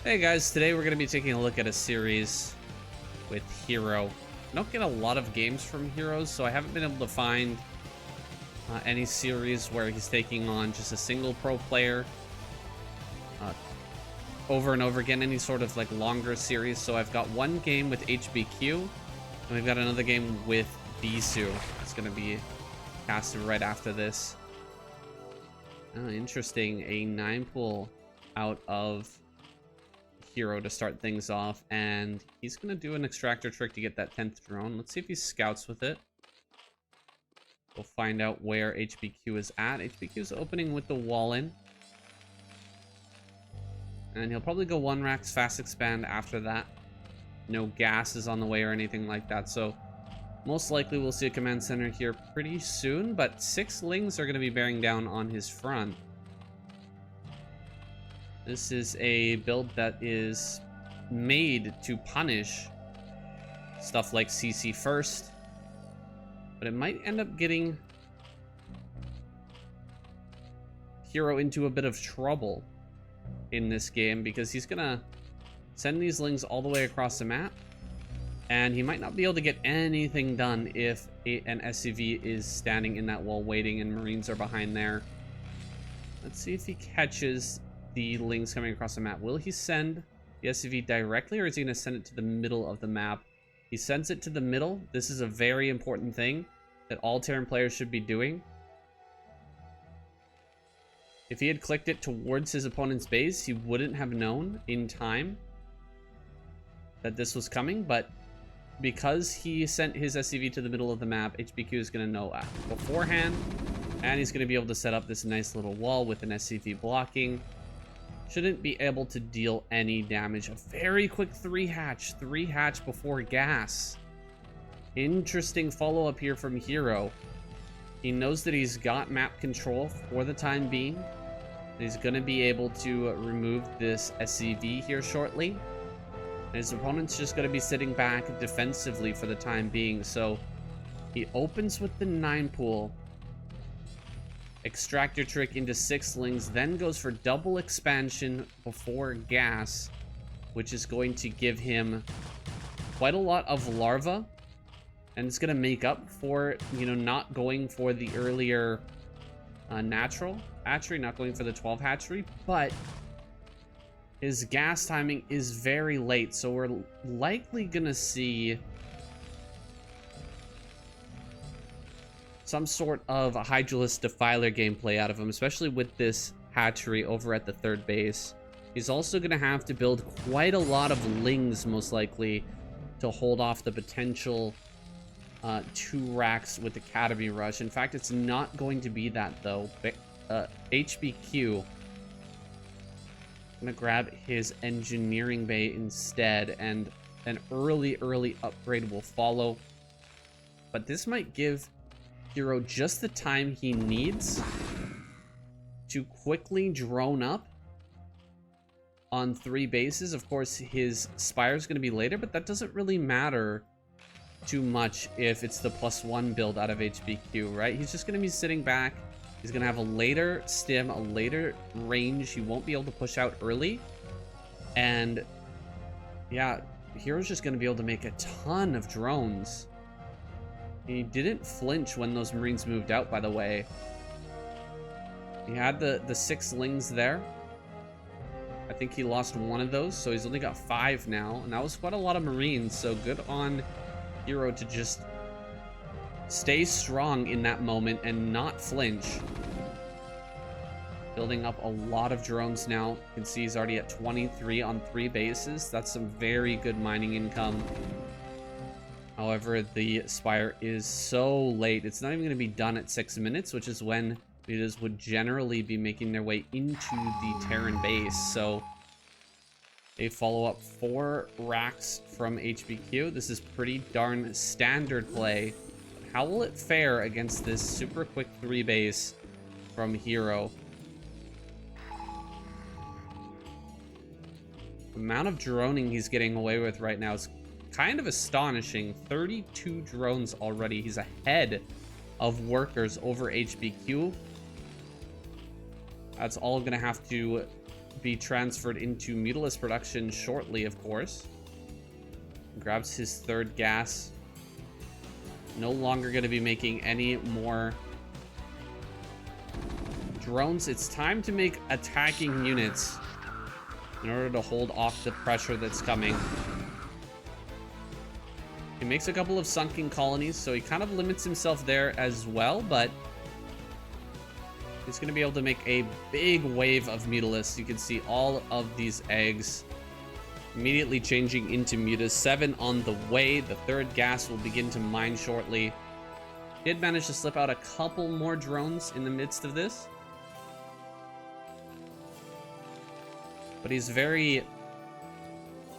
Hey guys, today we're going to be taking a look at a series with Hero. I don't get a lot of games from Heroes, so I haven't been able to find any series where he's taking on just a single pro player over and over again, any sort of like longer series. So I've got one game with HBQ, and we've got another game with Bisu. It's going to be casted right after this. Oh, interesting. A 9 pull out of Hero to start things off, and he's gonna do an extractor trick to get that 10th drone. Let's see if he scouts with it. We'll find out where HBQ is at. HBQ is opening with the wall in, and he'll probably go 1 racks fast expand after that. No gas is on the way or anything like that, so most likely we'll see a command center here pretty soon, but 6 lings are going to be bearing down on his front. This is a build that is made to punish stuff like CC first, but it might end up getting Hero into a bit of trouble in this game because he's gonna send these lings all the way across the map, and he might not be able to get anything done if an SCV is standing in that wall waiting and Marines are behind there. Let's see if he catches the lings coming across the map. Will he send the SCV directly, or is he going to send it to the middle of the map? He sends it to the middle. This is a very important thing that all Terran players should be doing. If he had clicked it towards his opponent's base, he wouldn't have known in time that this was coming, but because he sent his SCV to the middle of the map, HBQ is going to know beforehand, and he's going to be able to set up this nice little wall with an SCV blocking. Shouldn't be able to deal any damage. A very quick 3 hatch before gas. Interesting follow-up here from Hero. He knows that he's got map control for the time being. He's going to be able to remove this SCV here shortly. And his opponent's just going to be sitting back defensively for the time being. So he opens with the 9 pool. Extractor trick into 6 lings, then goes for double expansion before gas, which is going to give him quite a lot of larva, and it's going to make up for, you know, not going for the earlier natural hatchery, not going for the 12 hatchery, but his gas timing is very late, so we're likely going to see some sort of a Hydralis Defiler gameplay out of him, especially with this hatchery over at the 3rd base. He's also going to have to build quite a lot of lings, most likely, to hold off the potential 2 racks with Academy Rush. In fact, it's not going to be that, though. HBQ, I'm going to grab his engineering bay instead, and an early upgrade will follow. But this might give Hero just the time he needs to quickly drone up on 3 bases. Of course, his Spire is going to be later, but that doesn't really matter too much if it's the +1 build out of HBQ, right? He's just going to be sitting back. He's going to have a later stim, a later range. He won't be able to push out early. And yeah, Hero's just going to be able to make a ton of drones. He didn't flinch when those Marines moved out, by the way. He had the 6 lings there. I think he lost 1 of those, so he's only got 5 now. And that was quite a lot of Marines, so good on Hero to just stay strong in that moment and not flinch. Building up a lot of drones now. You can see he's already at 23 on 3 bases. That's some very good mining income. However, the Spire is so late. It's not even going to be done at 6 minutes, which is when Betas would generally be making their way into the Terran base. So a follow-up 4 racks from HBQ. This is pretty darn standard play. How will it fare against this super quick 3 base from Hero? The amount of droning he's getting away with right now is kind of astonishing. 32 drones already. He's ahead of workers over HBQ. That's all gonna have to be transferred into Mutilus production shortly, of course. Grabs his third gas. No longer going to be making any more drones. It's time to make attacking units in order to hold off the pressure that's coming. He makes a couple of sunken colonies, so he kind of limits himself there as well, but he's going to be able to make a big wave of Mutilus. You can see all of these eggs immediately changing into Mutas. 7 on the way. The third gas will begin to mine shortly. Did manage to slip out a couple more drones in the midst of this, but he's very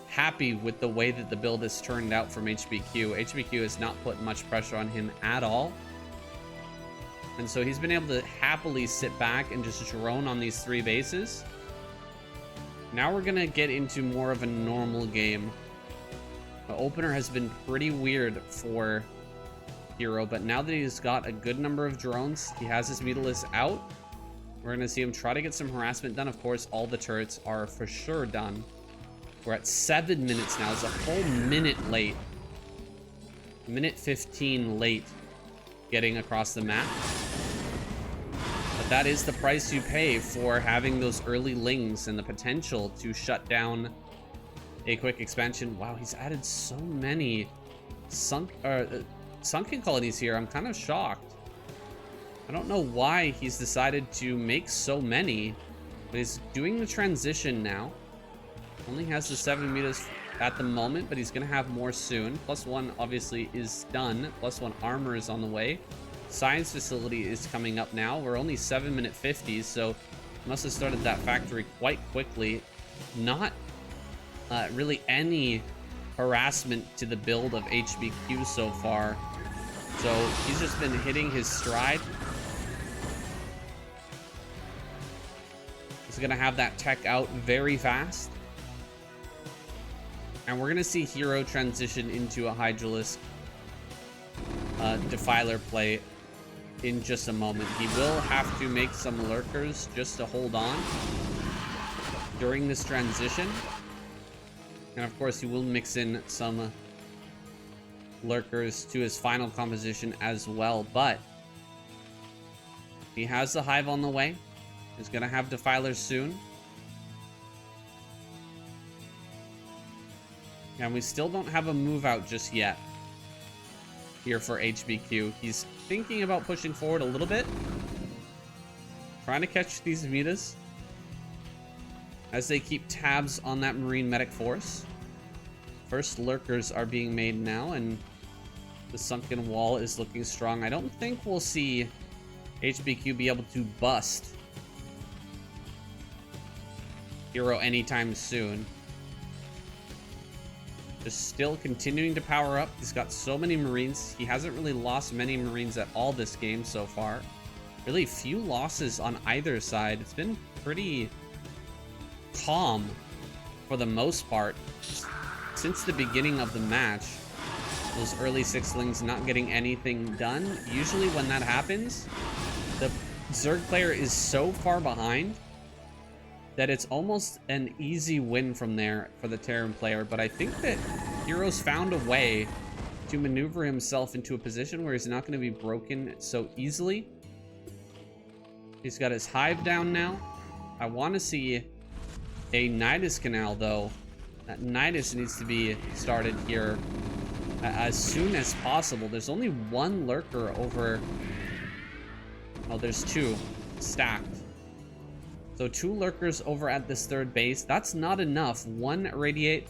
happy with the way that the build has turned out from HBQ. HBQ has not put much pressure on him at all, and so he's been able to happily sit back and just drone on these 3 bases. Now we're gonna get into more of a normal game. The opener has been pretty weird for Hero, but now that he's got a good number of drones, he has his Mutilus out. We're gonna see him try to get some harassment done. Of course, all the turrets are for sure done. We're at 7 minutes now. It's a full minute late. Minute 15 late getting across the map. But that is the price you pay for having those early lings and the potential to shut down a quick expansion. Wow, he's added so many sunken colonies here. I'm kind of shocked. I don't know why he's decided to make so many, but he's doing the transition now. Only has the 7 meters at the moment, but he's going to have more soon. +1 obviously is done. +1 armor is on the way. Science facility is coming up now. We're only 7 minute 50s, so must have started that factory quite quickly. Not really any harassment to the build of HBQ so far. So he's just been hitting his stride. He's going to have that tech out very fast. And we're going to see Hero transition into a Hydralisk Defiler play in just a moment. He will have to make some lurkers just to hold on during this transition. And of course, he will mix in some lurkers to his final composition as well. But he has the Hive on the way. He's going to have Defilers soon. And we still don't have a move out just yet here for HBQ. He's thinking about pushing forward a little bit, trying to catch these Mutas as they keep tabs on that Marine Medic force. First lurkers are being made now, and the sunken wall is looking strong. I don't think we'll see HBQ be able to bust Hero anytime soon. Just still continuing to power up. He's got so many Marines. He hasn't really lost many Marines at all this game so far. Really few losses on either side. It's been pretty calm for the most part since the beginning of the match. Those early sixlings not getting anything done. Usually when that happens, the Zerg player is so far behind that it's almost an easy win from there for the Terran player. But I think that Hero's found a way to maneuver himself into a position where he's not going to be broken so easily. He's got his Hive down now. I want to see a Nidus Canal, though. That Nidus needs to be started here as soon as possible. There's only 1 lurker over... Oh, there's 2 stacked. So 2 lurkers over at this 3rd base. That's not enough. 1 Radiate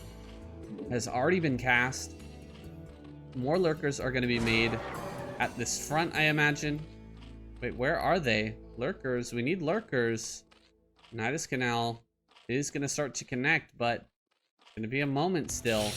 has already been cast. More lurkers are going to be made at this front, I imagine. Wait, where are they? Lurkers. We need lurkers. Nidus Canal is going to start to connect, but it's going to be a moment still.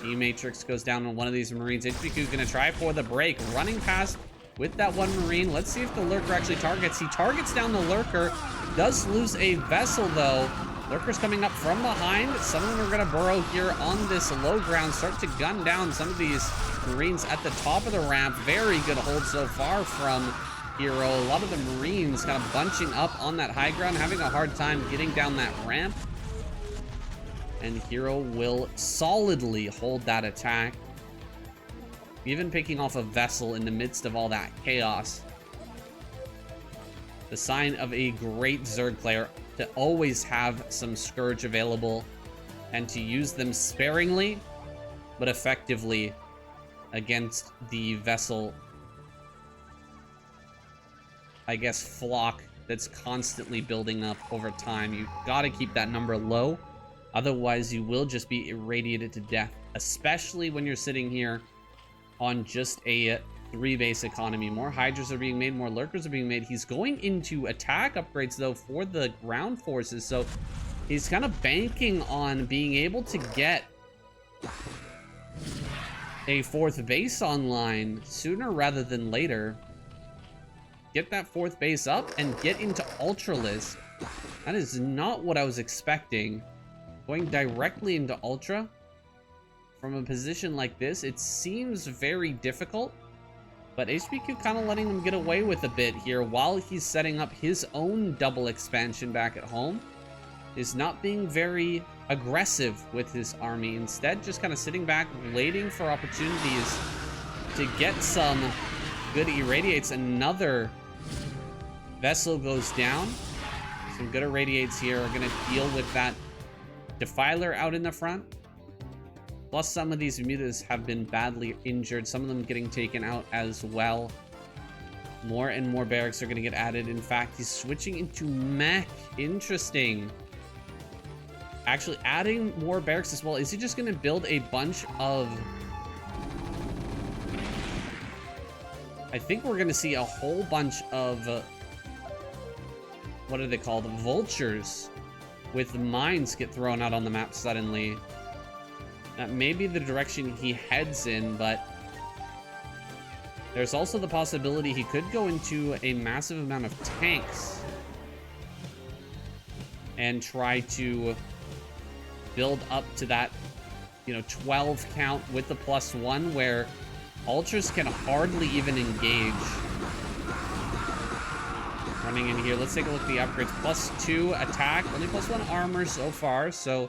E-Matrix goes down on one of these Marines. HBQ is going to try for the break. Running past with that 1 Marine. Let's see if the lurker actually targets. He targets down the lurker. Does lose a vessel, though. Lurkers coming up from behind. Some of them are going to burrow here on this low ground. Start to gun down some of these Marines at the top of the ramp. Very good hold so far from Hero. A lot of the Marines kind of bunching up on that high ground, having a hard time getting down that ramp. And Hero will solidly hold that attack. Even picking off a vessel in the midst of all that chaos. The sign of a great Zerg player to always have some Scourge available and to use them sparingly but effectively against the vessel, I guess, flock that's constantly building up over time. You gotta keep that number low, otherwise you will just be irradiated to death, especially when you're sitting here on just a 3-base economy. More Hydras are being made, more Lurkers are being made. He's going into attack upgrades though for the ground forces, so he's kind of banking on being able to get a 4th base online sooner rather than later. Get that 4th base up and get into Ultralisk. That is not what I was expecting. Going directly into Ultra from a position like this, it seems very difficult. But HBQ kind of letting him get away with a bit here while he's setting up his own double expansion back at home. Is not being very aggressive with his army. Instead, just kind of sitting back, waiting for opportunities to get some good irradiates. Another vessel goes down. Some good irradiates here are going to deal with that Defiler out in the front. Plus, some of these mutas have been badly injured. Some of them getting taken out as well. More and more barracks are going to get added. In fact, he's switching into mech. Interesting. Actually, adding more barracks as well. Is he just going to build a bunch of... I think we're going to see a whole bunch of... what are they called? Vultures with mines get thrown out on the map suddenly. That may be the direction he heads in, but there's also the possibility he could go into a massive amount of tanks and try to build up to that, 12 count with the +1 where Ultras can hardly even engage. Running in here, let's take a look at the upgrades. +2 attack, only +1 armor so far, so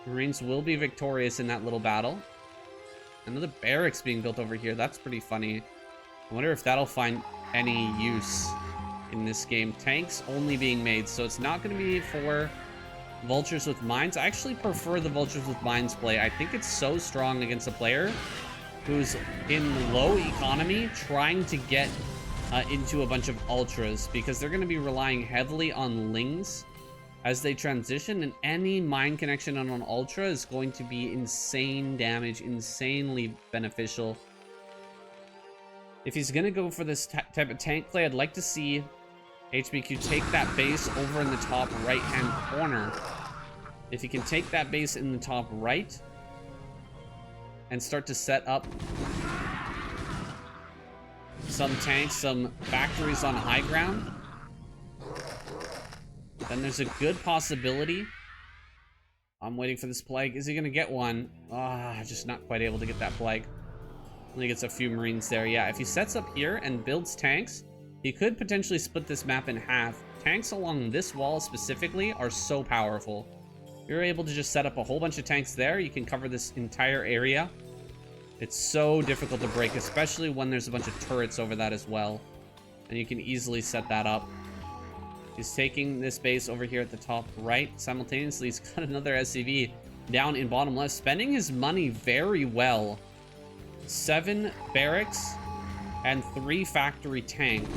Marines will be victorious in that little battle. Another barracks being built over here. That's pretty funny. I wonder if that'll find any use in this game. Tanks only being made, so it's not going to be for Vultures with mines. I actually prefer the Vultures with mines play. I think it's so strong against a player who's in low economy trying to get into a bunch of Ultras, because they're going to be relying heavily on Lings as they transition, and any mine connection on an Ultra is going to be insane damage, insanely beneficial. If he's going to go for this type of tank play, I'd like to see HBQ take that base over in the top right-hand corner. If he can take that base in the top right and start to set up some tanks, some factories on high ground, then there's a good possibility. I'm waiting for this plague. Is he going to get one? Just not quite able to get that plague. Only gets a few Marines there. Yeah, if he sets up here and builds tanks, he could potentially split this map in half. Tanks along this wall specifically are so powerful. You're able to just set up a whole bunch of tanks there. You can cover this entire area. It's so difficult to break, especially when there's a bunch of turrets over that as well. And you can easily set that up. He's taking this base over here at the top right. Simultaneously, he's got another SCV down in bottom left, spending his money very well. 7 barracks and 3 factory tank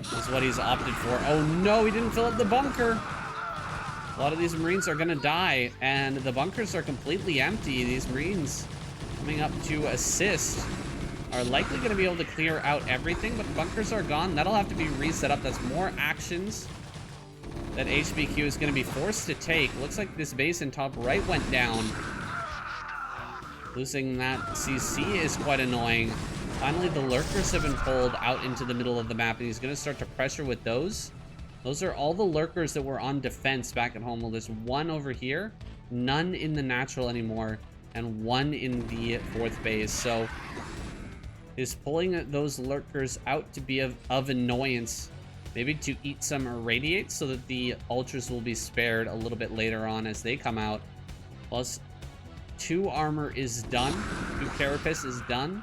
is what he's opted for. Oh no, he didn't fill up the bunker. A lot of these Marines are gonna die, and the bunkers are completely empty. These Marines coming up to assist are likely going to be able to clear out everything, but bunkers are gone. That'll have to be reset up. That's more actions that HBQ is going to be forced to take. Looks like this base in top right went down. Losing that CC is quite annoying. Finally, the Lurkers have been pulled out into the middle of the map, and he's going to start to pressure with those. Those are all the Lurkers that were on defense back at home. Well, there's one over here, none in the natural anymore, and one in the 4th base. So is pulling those lurkers out to be of annoyance. Maybe to eat some irradiate so that the ultras will be spared a little bit later on as they come out. Plus 2 armor is done. 2 carapace is done.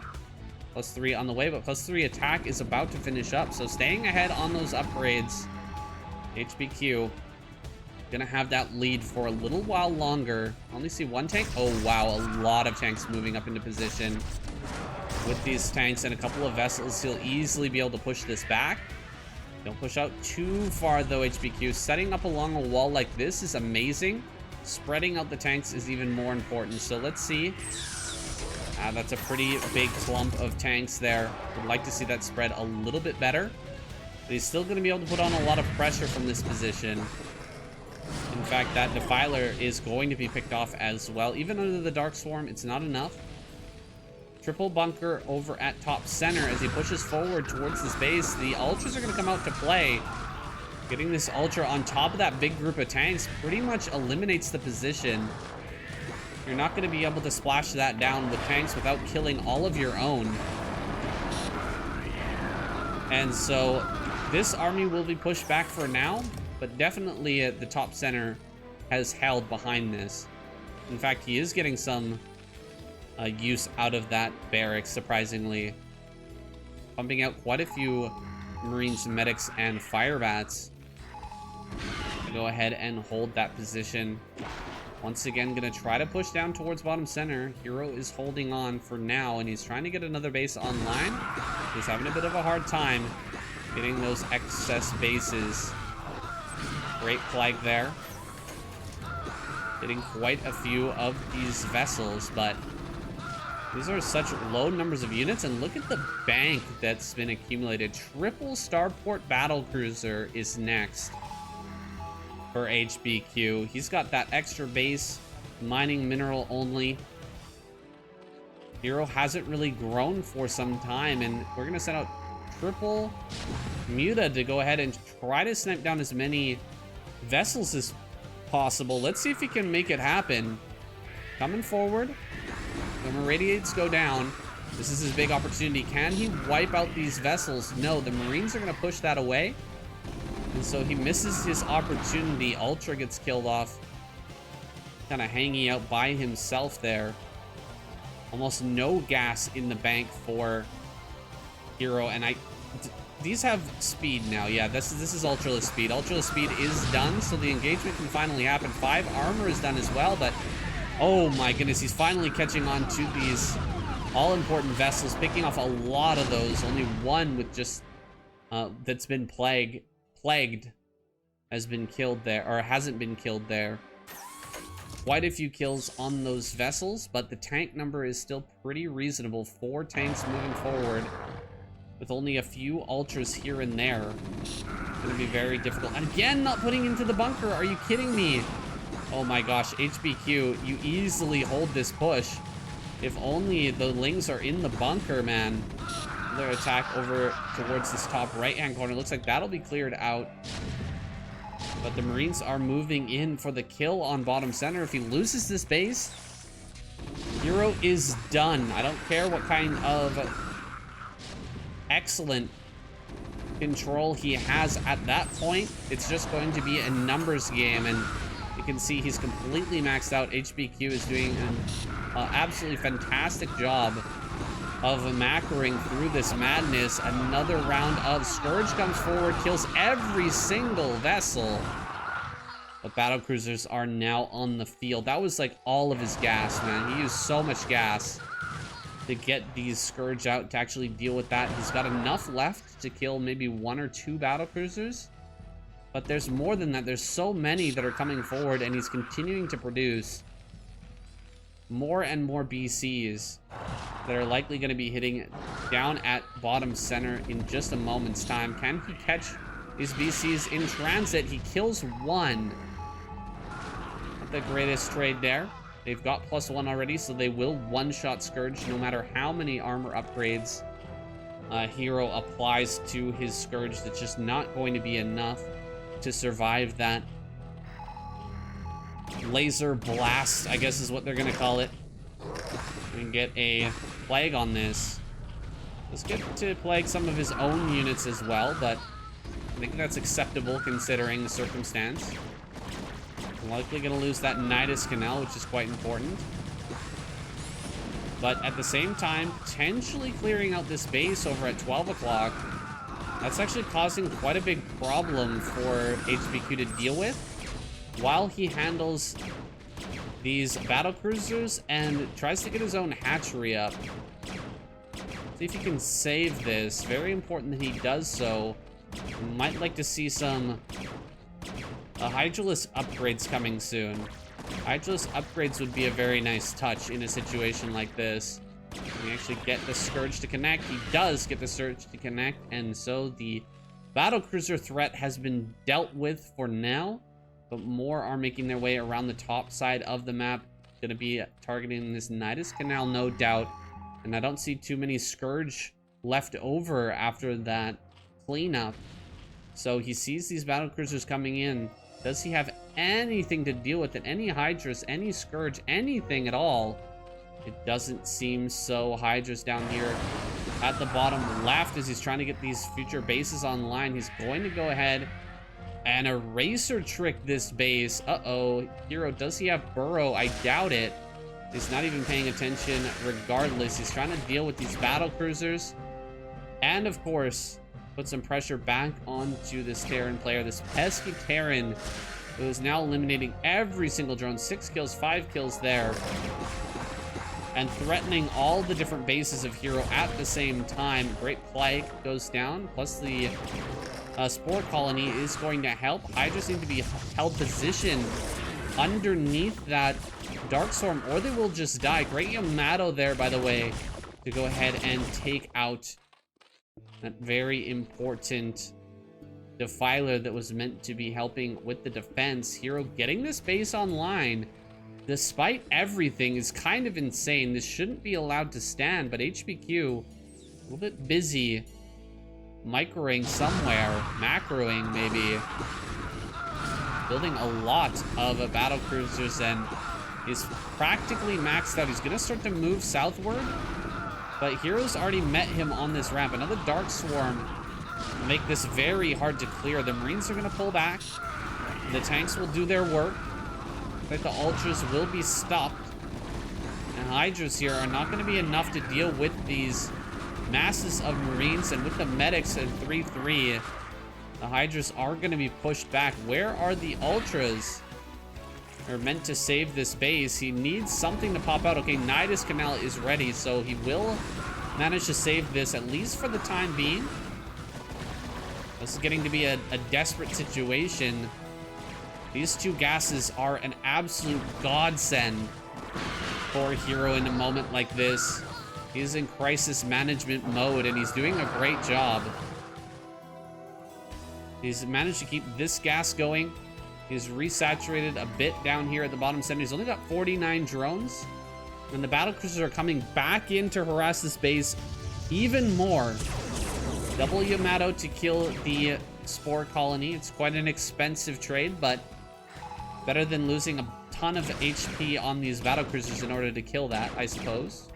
Plus 3 on the way, but plus 3 attack is about to finish up. So staying ahead on those upgrades. HBQ gonna have that lead for a little while longer. Only see 1 tank. Oh wow, a lot of tanks moving up into position. With these tanks and a couple of vessels, he'll easily be able to push this back. Don't push out too far though, HBQ. Setting up along a wall like this is amazing. Spreading out the tanks is even more important. So let's see. That's a pretty big clump of tanks there. Would like to see that spread a little bit better. But he's still going to be able to put on a lot of pressure from this position. In fact, that Defiler is going to be picked off as well. Even under the Dark Swarm, it's not enough. Triple bunker over at top center as he pushes forward towards this base. The Ultras are going to come out to play. Getting this Ultra on top of that big group of tanks pretty much eliminates the position. You're not going to be able to splash that down with tanks without killing all of your own. And so this army will be pushed back for now, but definitely the top center has held behind this. In fact, he is getting some use out of that barracks, surprisingly. Pumping out quite a few Marines, medics, and fire bats to go ahead and hold that position. Once again, gonna try to push down towards bottom center. Hero is holding on for now, and he's trying to get another base online. He's having a bit of a hard time getting those excess bases. Great flag there. Getting quite a few of these vessels, but these are such low numbers of units, and look at the bank that's been accumulated. Triple Starport Battlecruiser is next for HBQ. He's got that extra base, mining mineral only. Hero hasn't really grown for some time, and we're gonna send out Triple Muta to go ahead and try to snipe down as many vessels as possible. Let's see if he can make it happen. Coming forward. The irradiates go down. This is his big opportunity. Can he wipe out these vessels? No, the Marines are going to push that away. And so he misses his opportunity. Ultra gets killed off. Kind of hanging out by himself there. Almost no gas in the bank for Hero. And these have speed now. Yeah, this is Ultraless speed. Ultraless speed is done, so the engagement can finally happen. 5 armor is done as well, but oh my goodness, he's finally catching on to these all-important vessels, picking off a lot of those. Only one with just that's been plagued has been killed there, or hasn't been killed there. Quite a few kills on those vessels, but the tank number is still pretty reasonable. 4 tanks moving forward with only a few ultras here and there. It's gonna be very difficult. And again, not putting into the bunker. Are you kidding me? Oh my gosh, HBQ, you easily hold this push. If only the Lings are in the bunker, man. Their attack over towards this top right-hand corner. Looks like that'll be cleared out. But the Marines are moving in for the kill on bottom center. If he loses this base, Hero is done. I don't care what kind of excellent control he has at that point. It's just going to be a numbers game, and you can see he's completely maxed out. HBQ is doing an absolutely fantastic job of macroing through this madness. Another round of Scourge comes forward, kills every single vessel. But battlecruisers are now on the field. That was like all of his gas, man. He used so much gas to get these Scourge out to actually deal with that. He's got enough left to kill maybe 1 or 2 battlecruisers. But there's more than that. There's so many that are coming forward, and he's continuing to produce more and more BCs that are likely going to be hitting down at bottom center in just a moment's time. Can he catch these BCs in transit? He kills 1. Not the greatest trade there. They've got +1 already, so they will one-shot Scourge no matter how many armor upgrades Hero applies to his Scourge. That's just not going to be enough to survive that laser blast, I guess is what they're gonna call it. We can get a flag on this. Let's get to plague some of his own units as well, but I think that's acceptable considering the circumstance. Likely going to lose that Nidus Canal, which is quite important. But at the same time, potentially clearing out this base over at 12 o'clock, that's actually causing quite a big problem for HBQ to deal with while he handles these battle cruisers and tries to get his own hatchery up. See if he can save this. Very important that he does so. Might like to see some Hydralisk upgrades coming soon. Hydralisk upgrades would be a very nice touch in a situation like this. We actually get the Scourge to connect. He does get the Scourge to connect, and so the battlecruiser threat has been dealt with for now, but more are making their way around the top side of the map. Going to be targeting this Nidus Canal, no doubt, and I don't see too many Scourge left over after that cleanup. So he sees these battlecruisers coming in. Does he have anything to deal with it? Any Hydras, any Scourge, anything at all? It doesn't seem so. Hydras down here at the bottom left as he's trying to get these future bases online. He's going to go ahead and eraser trick this base. Uh-oh. Hero, does he have Burrow? I doubt it. He's not even paying attention regardless. He's trying to deal with these battle cruisers. And of course, put some pressure back onto this Terran player, this pesky Terran, who is now eliminating every single drone. 6 kills, 5 kills there. And threatening all the different bases of Hero at the same time. Great Plague goes down, plus the Spore Colony is going to help. Hydras need to be held positioned underneath that Darkstorm, or they will just die. Great Yamato there, by the way, to go ahead and take out that very important Defiler that was meant to be helping with the defense. Hero getting this base online, despite everything, is kind of insane. This shouldn't be allowed to stand, but HBQ, a little bit busy microing somewhere, macroing maybe, building a lot of battle cruisers, and he's practically maxed out. He's gonna start to move southward, but Hero's already met him on this ramp. Another Dark Swarm will make this very hard to clear. The Marines are gonna pull back. The tanks will do their work. But the Ultras will be stopped. And Hydras here are not gonna be enough to deal with these masses of Marines, and with the medics at 3-3, the Hydras are going to be pushed back. Where are the Ultras? They're meant to save this base. He needs something to pop out. Okay, Nidus Canal is ready, so he will manage to save this, at least for the time being. This is getting to be a desperate situation. These two gases are an absolute godsend for Hero in a moment like this. He's in crisis management mode, and he's doing a great job. He's managed to keep this gas going. He's resaturated a bit down here at the bottom center. He's only got 49 drones. And the battlecruisers are coming back in to harass this base even more. Double Yamato to kill the Spore Colony. It's quite an expensive trade, but better than losing a ton of HP on these battlecruisers in order to kill that, I suppose.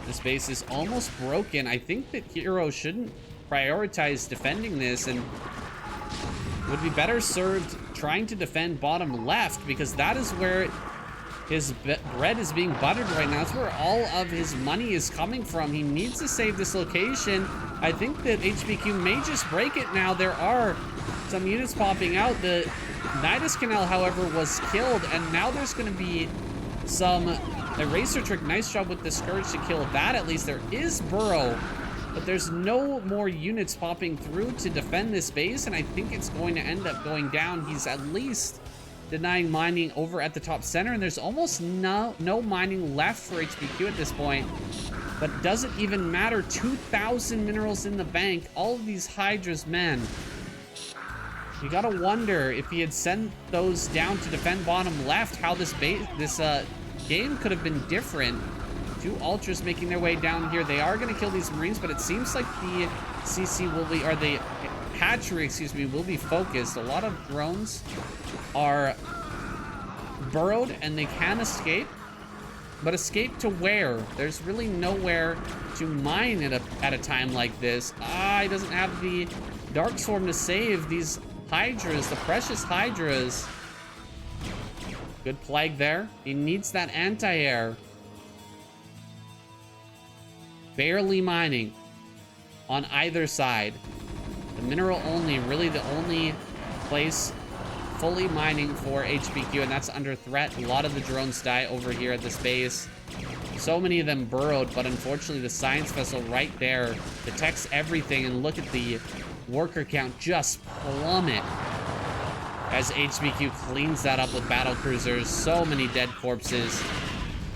This base is almost broken. I think that Hero shouldn't prioritize defending this and would be better served trying to defend bottom left, because that is where his bread is being buttered right now. That's where all of his money is coming from. He needs to save this location. I think that HBQ may just break it now. There are some units popping out. The Nidus Canal, however, was killed, and now there's going to be some Eraser Trick. Nice job with the Scourge to kill that. At least there is Burrow, but there's no more units popping through to defend this base, and I think it's going to end up going down. He's at least denying mining over at the top center, and there's almost no mining left for HBQ at this point, but doesn't even matter. 2,000 minerals in the bank. All of these Hydras, man, you gotta wonder if he had sent those down to defend bottom left, how this game could have been different. Two Ultras making their way down here. They are going to kill these Marines, but it seems like the CC will be, or the hatchery, excuse me, will be focused. A lot of drones are burrowed and they can escape. But escape to where? There's really nowhere to mine at a time like this. He doesn't have the Dark Swarm to save these Hydras, the precious Hydras. Good plague there. He needs that anti-air. Barely mining on either side. The mineral only, really the only place fully mining for HBQ, and that's under threat. A lot of the drones die over here at this base. So many of them burrowed, but unfortunately the science vessel right there detects everything, and look at the worker count just plummet as HBQ cleans that up with battle cruisers. So many dead corpses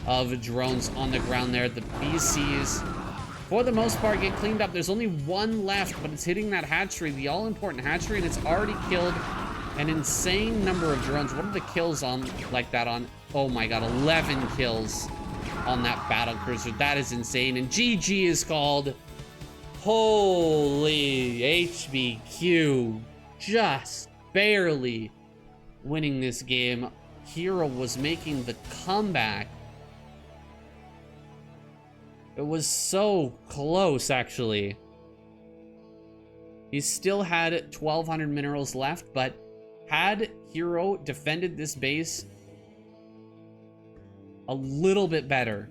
of drones on the ground there. The BCs, for the most part, get cleaned up. There's only one left, but it's hitting that hatchery, the all-important hatchery, and it's already killed an insane number of drones. What are the kills on like that on? Oh my god, 11 kills on that battle cruiser. That is insane. And GG is called. Holy HBQ. Just barely winning this game. Hero was making the comeback. It was so close, actually. He still had 1,200 minerals left, but had Hero defended this base a little bit better,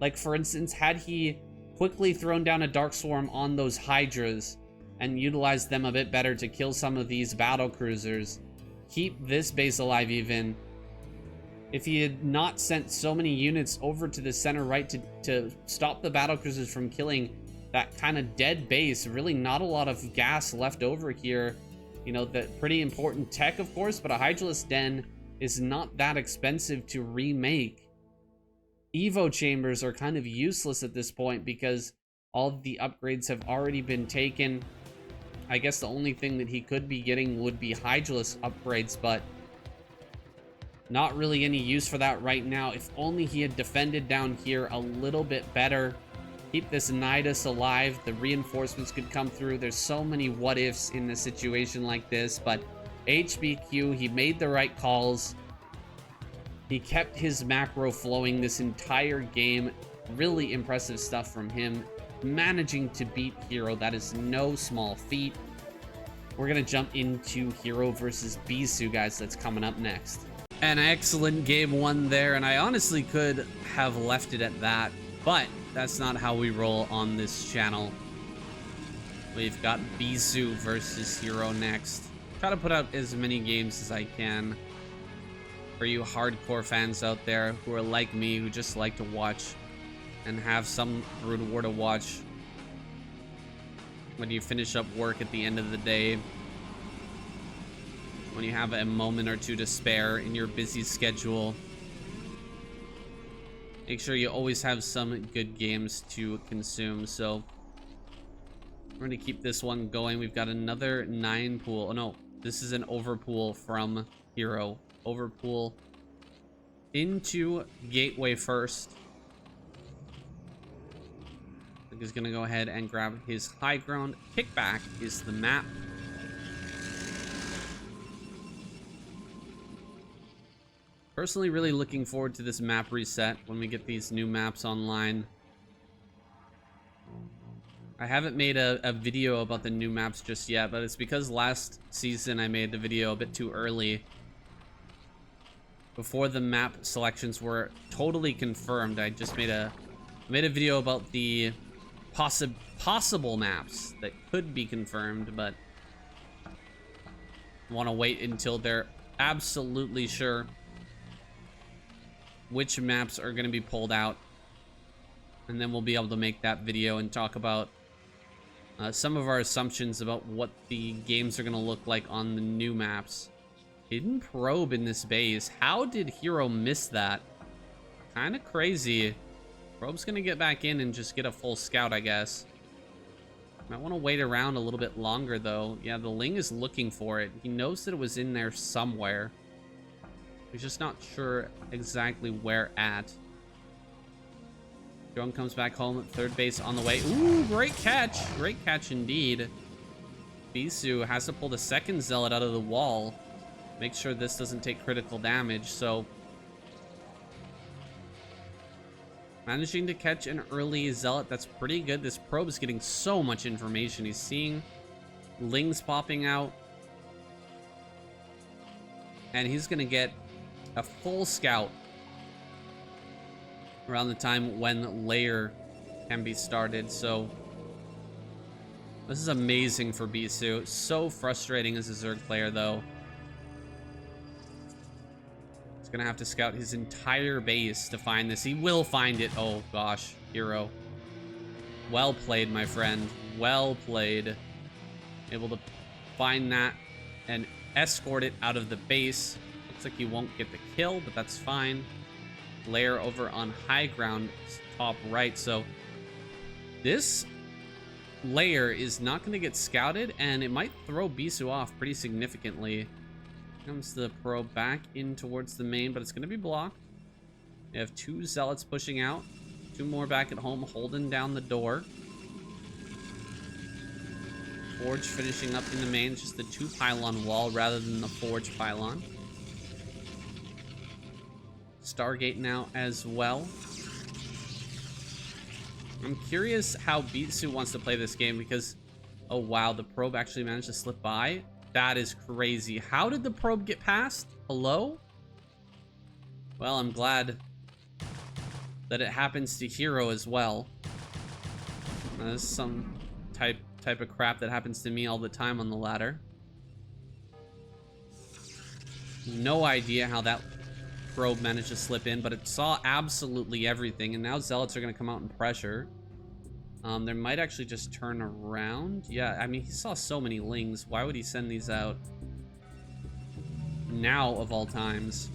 like for instance, had he quickly thrown down a Dark Swarm on those Hydras and utilized them a bit better to kill some of these battle cruisers, keep this base alive even, if he had not sent so many units over to the center right to stop the battle cruisers from killing that kind of dead base, really not a lot of gas left over here. You know, that pretty important tech, of course, but a Hydralisk Den is not that expensive to remake. Evo chambers are kind of useless at this point because all of the upgrades have already been taken. I guess the only thing that he could be getting would be Hydralisk upgrades, but not really any use for that right now. If only he had defended down here a little bit better. Keep this Nidus alive. The reinforcements could come through. There's so many what ifs in a situation like this, but HBQ, he made the right calls. He kept his macro flowing this entire game. Really impressive stuff from him. Managing to beat Hero, that is no small feat. We're gonna jump into Hero versus Bisu, guys. That's coming up next. An excellent game one there, and I honestly could have left it at that, but that's not how we roll on this channel. We've got Bisu versus Hero next. Try to put out as many games as I can for you hardcore fans out there who are like me, who just like to watch and have some Broodwar to watch when you finish up work at the end of the day, when you have a moment or two to spare in your busy schedule. Make sure you always have some good games to consume. So we're going to keep this one going. We've got another 9 pool. Oh no, this is an overpool from Hero. Overpool into Gateway first. I think he's going to go ahead and grab his high ground. Kickback is the map. Personally, really looking forward to this map reset when we get these new maps online. I haven't made a video about the new maps just yet, but it's because last season I made the video a bit too early. Before the map selections were totally confirmed, I just made a video about the possible maps that could be confirmed, but want to wait until they're absolutely sure which maps are going to be pulled out, and then we'll be able to make that video and talk about some of our assumptions about what the games are going to look like on the new maps. Hidden probe in this base. How did Hero miss that? Kind of crazy. Probe's going to get back in and just get a full scout, I guess. Might want to wait around a little bit longer, though. Yeah, the Ling is looking for it. He knows that it was in there somewhere. He's just not sure exactly where at. Drone comes back home at third base on the way. Ooh, great catch. Great catch indeed. Bisu has to pull the second Zealot out of the wall. Make sure this doesn't take critical damage, so Managing to catch an early Zealot, that's pretty good. This probe is getting so much information. He's seeing Lings popping out. And he's going to get a full scout around the time when layer can be started. So this is amazing for Bisu. So frustrating as a Zerg player, though. He's going to have to scout his entire base to find this. He will find it. Oh, gosh. Hero. Well played, my friend. Well played. Able to find that and escort it out of the base. Looks like he won't get the kill, but that's fine. Layer over on high ground, top right. So this layer is not going to get scouted, and it might throw Bisu off pretty significantly. Comes the probe back in towards the main, but it's going to be blocked. We have 2 Zealots pushing out, 2 more back at home holding down the door. Forge finishing up in the main, just the 2 pylon wall rather than the Forge pylon. Stargate now as well. I'm curious how Bisu wants to play this game because, oh wow, the probe actually managed to slip by. That is crazy. How did the probe get past? Hello? Well, I'm glad that it happens to Hero as well. This is some type of crap that happens to me all the time on the ladder. No idea how that probe managed to slip in, but it saw absolutely everything, and now Zealots are going to come out and pressure. They might actually just turn around. Yeah, I mean, he saw so many Lings. Why would he send these out now of all times?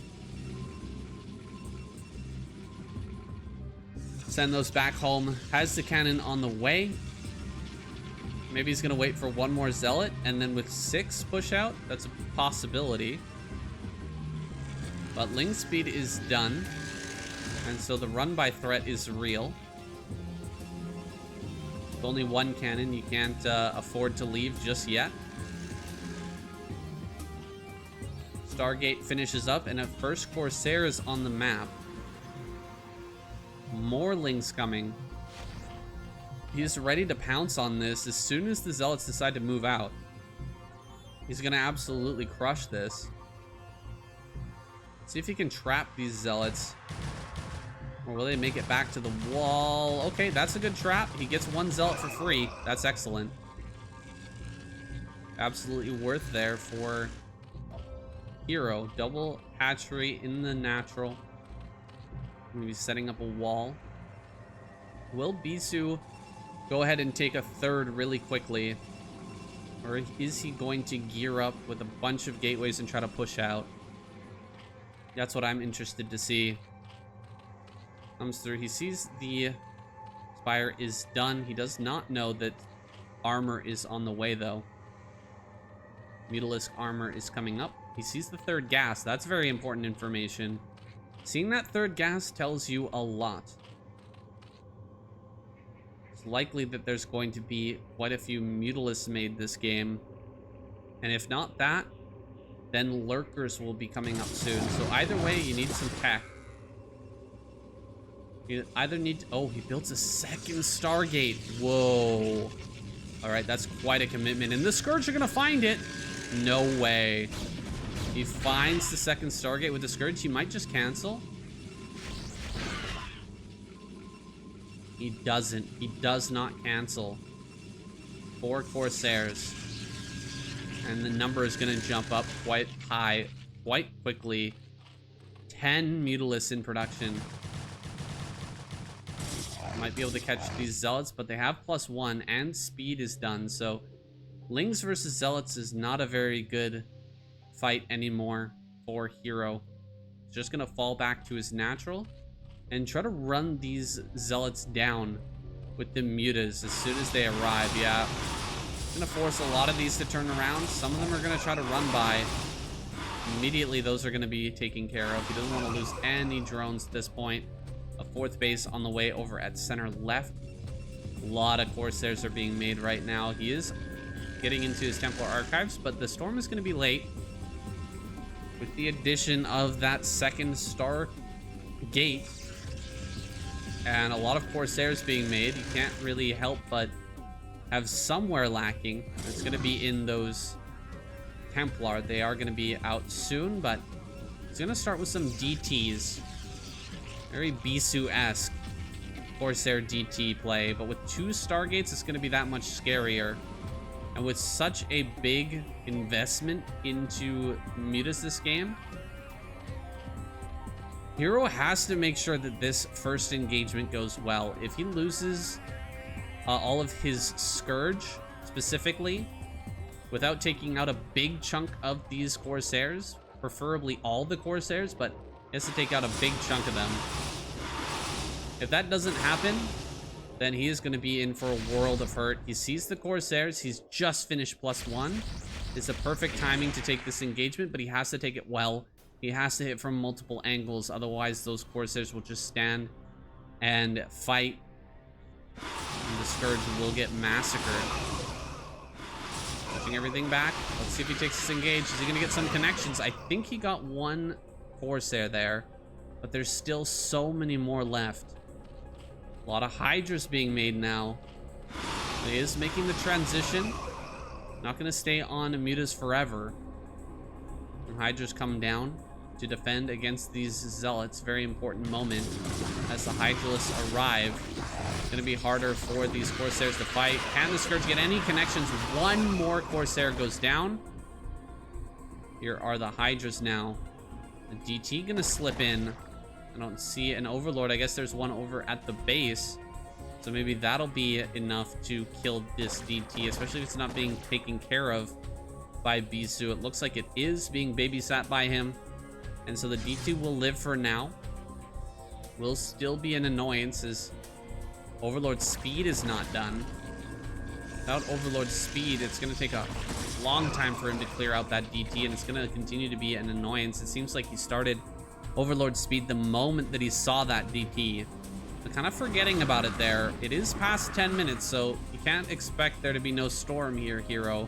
Send those back home. Has the cannon on the way. Maybe he's going to wait for 1 more Zealot, and then with 6 push out, that's a possibility. But Ling speed is done, and so the run by threat is real. With only 1 cannon, you can't afford to leave just yet. Stargate finishes up, and a first Corsair is on the map. More Lings coming. He's ready to pounce on this as soon as the Zealots decide to move out. He's going to absolutely crush this. See if he can trap these Zealots. Or will they make it back to the wall? Okay, that's a good trap. He gets 1 Zealot for free. That's excellent. Absolutely worth there for Hero. Double hatchery in the natural. Maybe setting up a wall. Will Bisu go ahead and take a 3rd really quickly? Or is he going to gear up with a bunch of gateways and try to push out? That's what I'm interested to see. Comes through. He sees the Spire is done. He does not know that armor is on the way, though. Mutalisk armor is coming up. He sees the 3rd gas. That's very important information. Seeing that 3rd gas tells you a lot. It's likely that there's going to be quite a few Mutalisks made this game. And if not that, then Lurkers will be coming up soon. So either way, you need some tech. You either need to, oh, he builds a 2nd Stargate. Whoa. All right, that's quite a commitment. And the Scourge are going to find it. No way. He finds the 2nd Stargate with the Scourge. He might just cancel. He doesn't. He does not cancel. 4 Corsairs. And the number is going to jump up quite high, quite quickly. 10 Mutalisks in production. Might be able to catch these Zealots, but they have +1 and speed is done. So Lings versus Zealots is not a very good fight anymore for Hero. He's just going to fall back to his natural and try to run these Zealots down with the Mutas as soon as they arrive. Yeah. Gonna force a lot of these to turn around. Some of them are gonna try to run by. Immediately, those are gonna be taken care of. He doesn't want to lose any drones at this point. A 4th base on the way over at center left. A lot of Corsairs are being made right now. He is getting into his Templar Archives, but the storm is gonna be late. With the addition of that 2nd Stargate, and a lot of Corsairs being made. You can't really help but have somewhere lacking. It's going to be in those Templar. They are going to be out soon, but it's going to start with some DTs. Very Bisu-esque Corsair DT play, but with 2 Stargates, it's going to be that much scarier. And with such a big investment into Mutas this game, Hero has to make sure that this first engagement goes well. If he loses all of his Scourge, specifically, without taking out a big chunk of these Corsairs, preferably all the Corsairs, but he has to take out a big chunk of them. If that doesn't happen, then he is going to be in for a world of hurt. He sees the Corsairs. He's just finished +1. It's the perfect timing to take this engagement, but he has to take it well. He has to hit from multiple angles. Otherwise, those Corsairs will just stand and fight. And the Scourge will get massacred. Pushing everything back. Let's see if he takes this engage. Is he going to get some connections? I think he got 1 Corsair there, but there's still so many more left. A lot of Hydras being made now. He is making the transition. Not going to stay on Mutas forever. And Hydras come down to defend against these Zealots. Very important moment as the Hydralists arrive. It's going to be harder for these Corsairs to fight. Can the Scourge get any connections? 1 more Corsair goes down. Here are the Hydras now. The DT going to slip in. I don't see an Overlord. I guess there's one over at the base. So maybe that'll be enough to kill this DT, especially if it's not being taken care of by Bisu. It looks like it is being babysat by him. And so the DT will live for now. Will still be an annoyance as Overlord's speed is not done. Without Overlord's speed, it's going to take a long time for him to clear out that DT, and it's going to continue to be an annoyance. It seems like he started Overlord speed the moment that he saw that DT. But kind of forgetting about it there. It is past 10 minutes, so you can't expect there to be no storm here, Hero.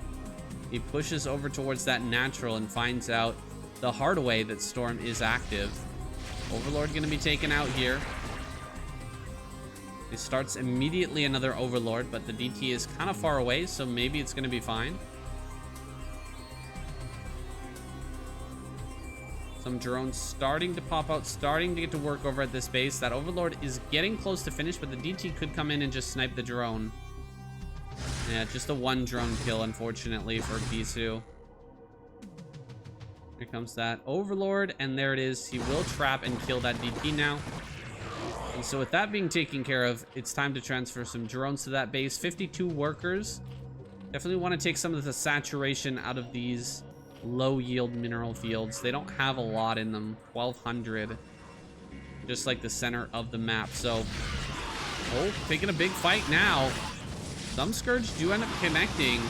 He pushes over towards that natural and finds out the hard way that storm is active. Overlord going to be taken out here. He starts immediately another Overlord, but the DT is kind of far away, so maybe it's going to be fine. Some drones starting to pop out, starting to get to work over at this base. That Overlord is getting close to finish, but the DT could come in and just snipe the drone. Yeah, just a 1 drone kill, unfortunately, for Bisu. Here comes that Overlord, and there it is. He will trap and kill that DT now. And so with that being taken care of, it's time to transfer some drones to that base. 52 workers. Definitely want to take some of the saturation out of these low yield mineral fields. They don't have a lot in them. 1,200. Just like the center of the map. So, oh, taking a big fight now. Some Scourge do end up connecting.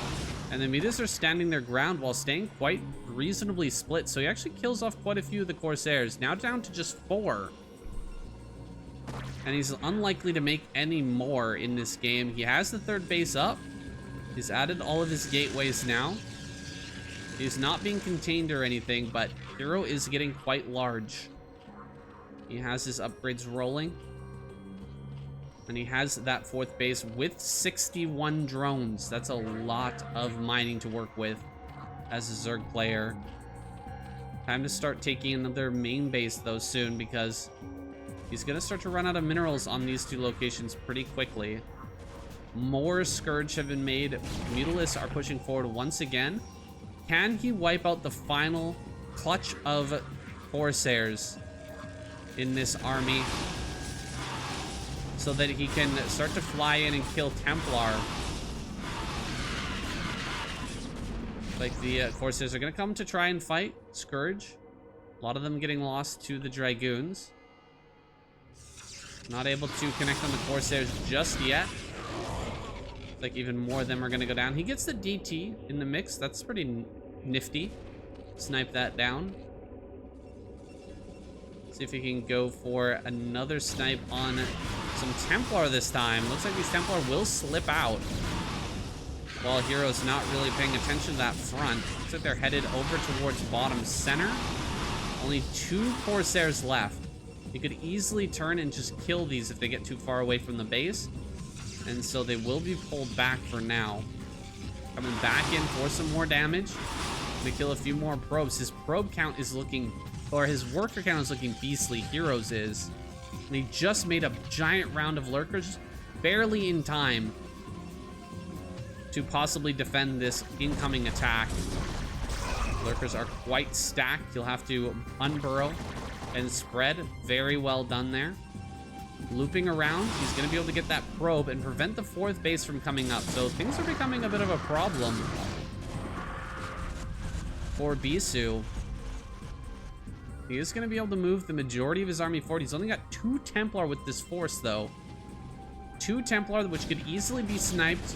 And the Mutas are standing their ground while staying quite reasonably split. So he actually kills off quite a few of the Corsairs. Now down to just 4. And he's unlikely to make any more in this game. He has the 3rd base up. He's added all of his gateways now. He's not being contained or anything, but Hero is getting quite large. He has his upgrades rolling. And he has that 4th base with 61 drones. That's a lot of mining to work with as a Zerg player. Time to start taking another main base, though, soon, because he's going to start to run out of minerals on these 2 locations pretty quickly. More Scourge have been made. Mutalisks are pushing forward once again. Can he wipe out the final clutch of Corsairs in this army so that he can start to fly in and kill Templar? Like the Corsairs are going to come to try and fight Scourge. A lot of them getting lost to the Dragoons. Not able to connect on the Corsairs just yet. Like even more of them are going to go down. He gets the DT in the mix. That's pretty nifty. Snipe that down. See if he can go for another snipe on some Templar this time. Looks like these Templar will slip out. While Hero's not really paying attention to that front. Looks like they're headed over towards bottom center. Only 2 Corsairs left. He could easily turn and just kill these if they get too far away from the base. And so they will be pulled back for now. Coming back in for some more damage. Gonna kill a few more probes. His probe count is looking, or his worker count is looking beastly. Heroes is. And he just made a giant round of lurkers, barely in time to possibly defend this incoming attack. Lurkers are quite stacked. You'll have to unburrow and spread. Very well done there. Looping around, he's going to be able to get that probe and prevent the 4th base from coming up. So things are becoming a bit of a problem for Bisu. He is going to be able to move the majority of his army forward. He's only got 2 Templar with this force, though. 2 Templar, which could easily be sniped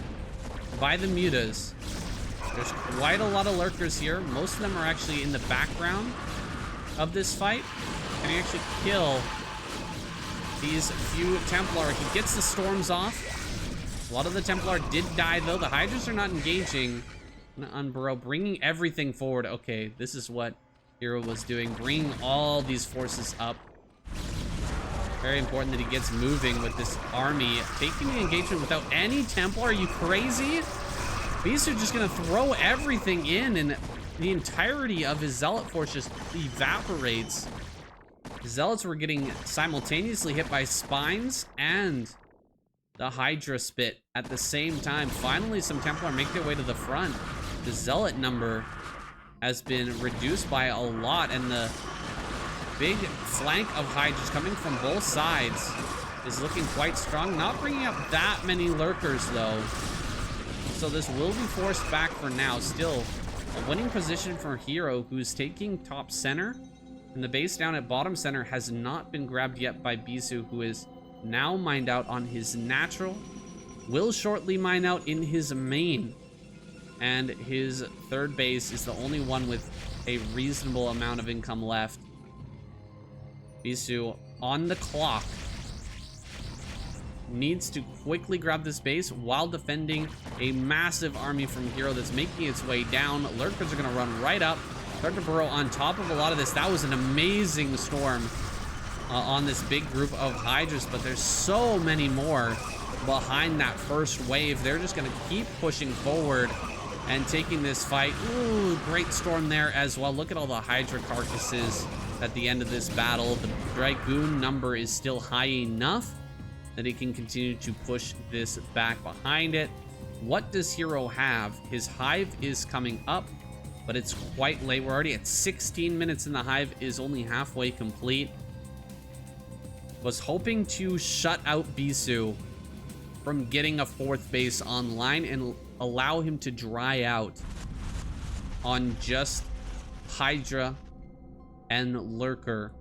by the Mutas. There's quite a lot of lurkers here. Most of them are actually in the background of this fight. Can he actually kill these few Templar? He gets the storms off. A lot of the Templar did die, though. The Hydras are not engaging. Unburrow, bringing everything forward. Okay, this is what Hero was doing, bringing all these forces up. Very important that he gets moving with this army, taking the engagement without any Templar. Are you crazy? Bisu just gonna throw everything in, and the entirety of his Zealot force just evaporates. Zealots were getting simultaneously hit by spines and the Hydra spit at the same time. Finally, some Templar make their way to the front. The Zealot number has been reduced by a lot, and the big flank of Hydras coming from both sides is looking quite strong. Not bringing up that many lurkers, though. So this will be forced back for now. Still, a winning position for Hero, who's taking top center. And the base down at bottom center has not been grabbed yet by Bisu, who is now mined out on his natural. Will shortly mine out in his main. And his 3rd base is the only one with a reasonable amount of income left. Bisu on the clock. Needs to quickly grab this base while defending a massive army from Hero that's making its way down. Lurkers are going to run right up. Start to burrow on top of a lot of this. That was an amazing storm on this big group of Hydras, but there's so many more behind that first wave. They're just going to keep pushing forward and taking this fight. Ooh, great storm there as well. Look at all the Hydra carcasses at the end of this battle. The Dragoon number is still high enough that he can continue to push this back behind it. What does Hero have? His hive is coming up, but it's quite late. We're already at 16 minutes and the hive is only halfway complete. Was hoping to shut out Bisu from getting a 4th base online and allow him to dry out on just Hydra and Lurker.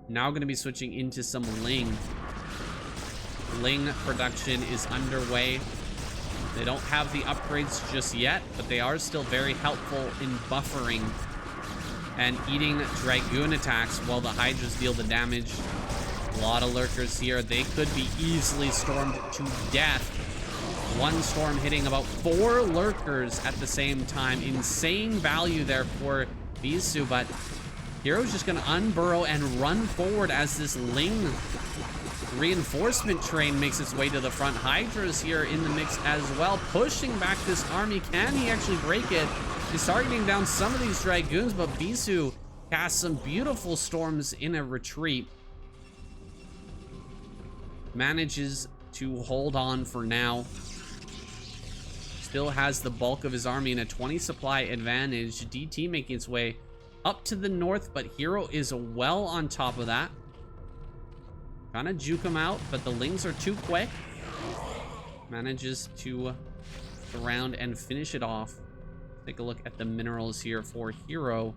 Now going to be switching into some Ling. Ling production is underway. They don't have the upgrades just yet, but they are still very helpful in buffering and eating Dragoon attacks while the Hydras deal the damage. A lot of lurkers here. They could be easily stormed to death. One storm hitting about 4 lurkers at the same time. Insane value there for Bisu, but Hero's just going to unburrow and run forward as this Ling reinforcement train makes its way to the front. Hydra's here in the mix as well, pushing back this army. Can he actually break it? He's targeting down some of these Dragoons, but Bisu casts some beautiful storms in a retreat. Manages to hold on for now. Still has the bulk of his army in a 20 supply advantage. DT making its way up to the north, but Hero is well on top of that. Trying to juke him out, but the Lings are too quick. Manages to surround and finish it off. Take a look at the minerals here for Hero.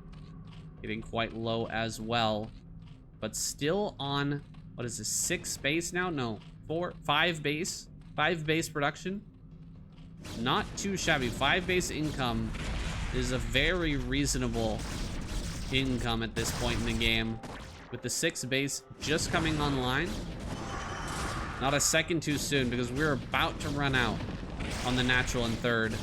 Getting quite low as well. But still on, what is this, 6 base now? No, 5 base. 5 base production. Not too shabby. 5 base income is a very reasonable income at this point in the game. With the 6 base just coming online. Not a second too soon, because we're about to run out on the natural and 3rd.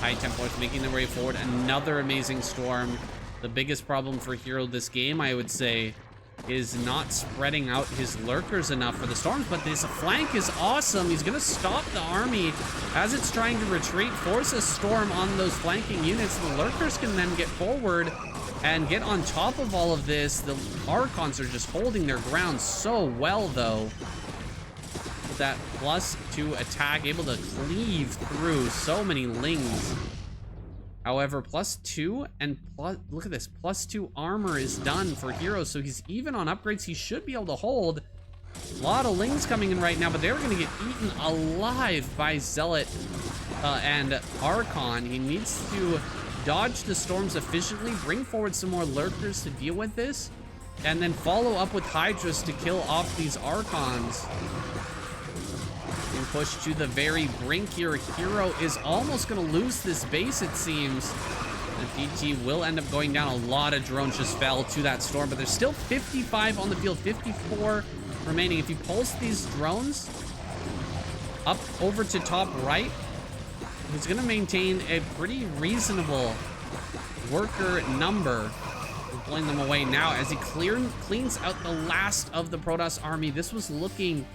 High Templars making their way forward. Another amazing storm The biggest problem for Hero this game, I would say, is not spreading out his lurkers enough for the storms, but this flank is awesome. He's gonna stop the army as it's trying to retreat, force a storm on those flanking units. The lurkers can then get forward and get on top of all of this. The Archons are just holding their ground so well, though. With that +2 attack, able to cleave through so many Lings. However, +2 and look at this, +2 armor is done for Hero, so he's even on upgrades. He should be able to hold. A lot of Lings coming in right now, but they're going to get eaten alive by Zealot and Archon. He needs to dodge the storms efficiently, bring forward some more lurkers to deal with this, and then follow up with Hydras to kill off these Archons. And push to the very brink here. Hero is almost going to lose this base, it seems. The DT will end up going down. A lot of drones just fell to that storm, but there's still 55 on the field, 54 remaining. If he pulls these drones up over to top right, he's going to maintain a pretty reasonable worker number. We're pulling them away now as he cleans out the last of the Protoss army. This was looking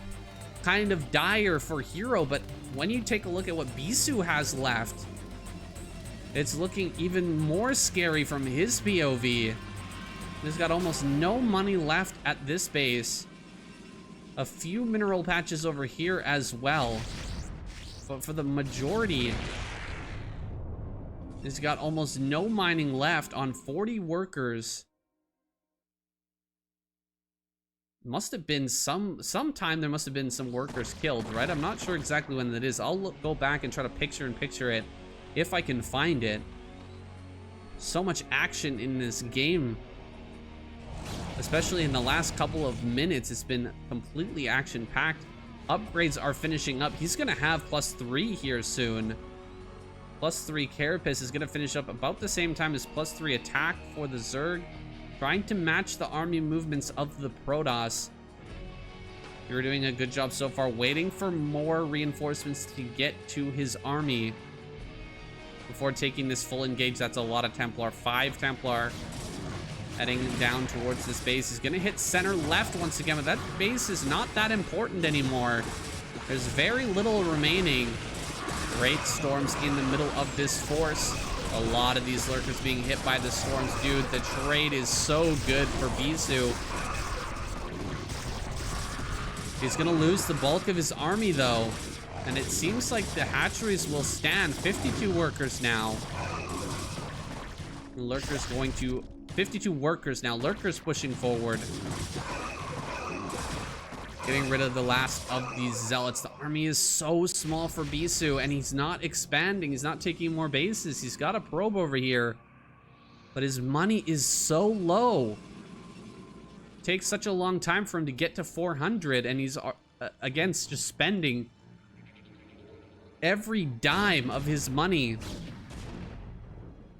kind of dire for Hero, but when you take a look at what Bisu has left, it's looking even more scary from his POV. He's got almost no money left at this base. A few mineral patches over here as well. But for the majority, he's got almost no mining left on 40 workers. Must have been sometime there must have been some workers killed, right? I'm not sure exactly when that is. I'll go back and try to picture it if I can find it. So much action in this game, especially in the last couple of minutes. It's been completely action packed. Upgrades are finishing up. He's gonna have +3 here soon. +3 Carapace is gonna finish up about the same time as +3 attack for the Zerg, trying to match the army movements of the Protoss. You're doing a good job so far, waiting for more reinforcements to get to his army before taking this full engage. That's a lot of Templar. 5 Templar heading down towards this base. He's gonna hit center left once again, but that base is not that important anymore. There's very little remaining. Great storms in the middle of this force. A lot of these lurkers being hit by the storms. Dude, the trade is so good for Bisu. He's gonna lose the bulk of his army though, and it seems like the hatcheries will stand. 52 workers now. Lurkers going to 52 workers now. Lurkers pushing forward, getting rid of the last of these zealots. The army is so small for Bisu, and he's not expanding. He's not taking more bases. He's got a probe over here, but his money is so low. It takes such a long time for him to get to 400, and he's against just spending every dime of his money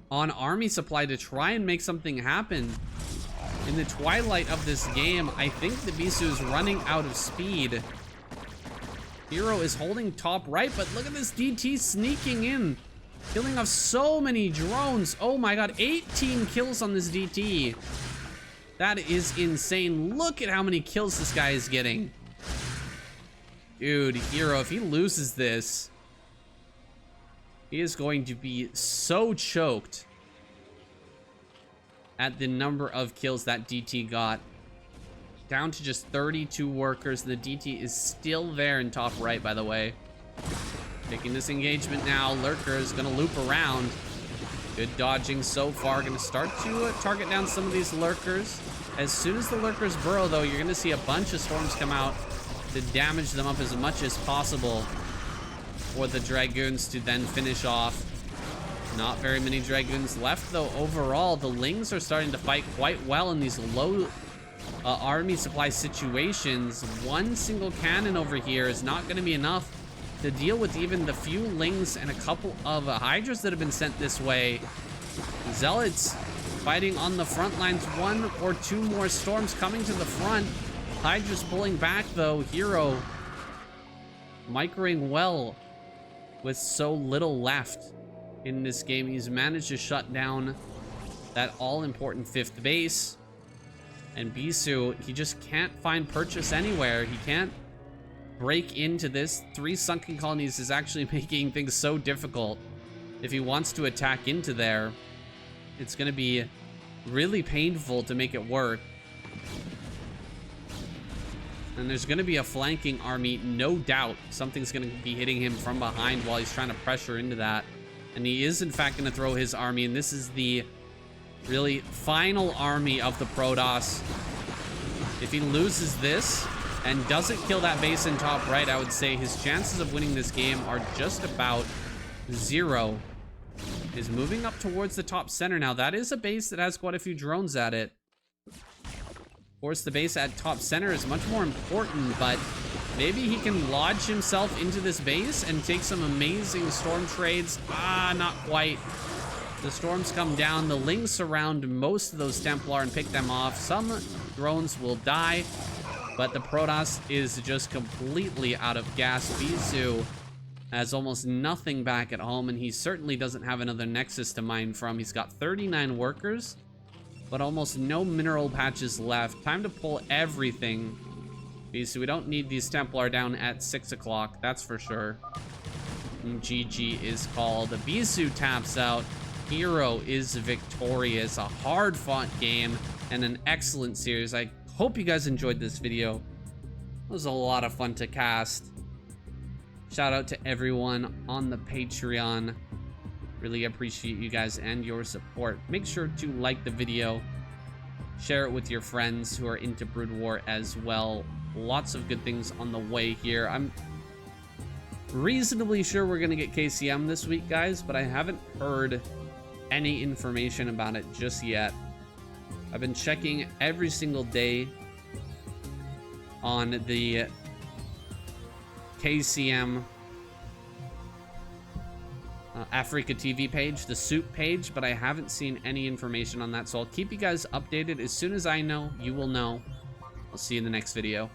on army supply to try and make something happen. In the twilight of this game, I think the Bisu is running out of speed. Hero is holding top right, but look at this DT sneaking in, killing off so many drones. Oh my god, 18 kills on this DT. That is insane. Look at how many kills this guy is getting. Dude, Hero, if he loses this, he is going to be so choked at the number of kills that DT got. Down to just 32 workers. The DT is still there in top right, by the way. Taking this engagement now. Lurker is gonna loop around. Good dodging so far. Gonna start to target down some of these lurkers. As soon as the lurkers burrow, though, you're gonna see a bunch of storms come out to damage them up as much as possible for the Dragoons to then finish off. Not very many Dragoons left, though. Overall, the Lings are starting to fight quite well in these low army supply situations. One single cannon over here is not going to be enough to deal with even the few Lings and a couple of Hydras that have been sent this way. Zealots fighting on the front lines. 1 or 2 more storms coming to the front. Hydras pulling back, though. Hero microing well with so little left in this game. He's managed to shut down that all-important 5th base. And Bisu, he just can't find purchase anywhere. He can't break into this. 3 sunken colonies is actually making things so difficult. If he wants to attack into there, it's going to be really painful to make it work. And there's going to be a flanking army, no doubt. Something's going to be hitting him from behind while he's trying to pressure into that. And he is, in fact, going to throw his army. And this is the really final army of the Protoss. If he loses this and doesn't kill that base in top right, I would say his chances of winning this game are just about 0. Is moving up towards the top center now. That is a base that has quite a few drones at it. Of course, the base at top center is much more important, but maybe he can lodge himself into this base and take some amazing storm trades. Ah, not quite. The storms come down. The Lings surround most of those Templar and pick them off. Some drones will die, but the Protoss is just completely out of gas. Bisu has almost nothing back at home, and he certainly doesn't have another Nexus to mine from. He's got 39 workers, but almost no mineral patches left. Time to pull everything. So we don't need these Templar down at 6 o'clock, that's for sure. And GG is called. Bisu taps out. Hero is victorious. A hard-fought game and an excellent series. I hope you guys enjoyed this video. It was a lot of fun to cast. Shout out to everyone on the Patreon. Really appreciate you guys and your support. Make sure to like the video. Share it with your friends who are into Broodwar as well. Lots of good things on the way here. I'm reasonably sure we're going to get KCM this week, guys, but I haven't heard any information about it just yet. I've been checking every single day on the KCM Africa TV page, the soup page, but I haven't seen any information on that, so I'll keep you guys updated. As soon as I know, you will know. I'll see you in the next video.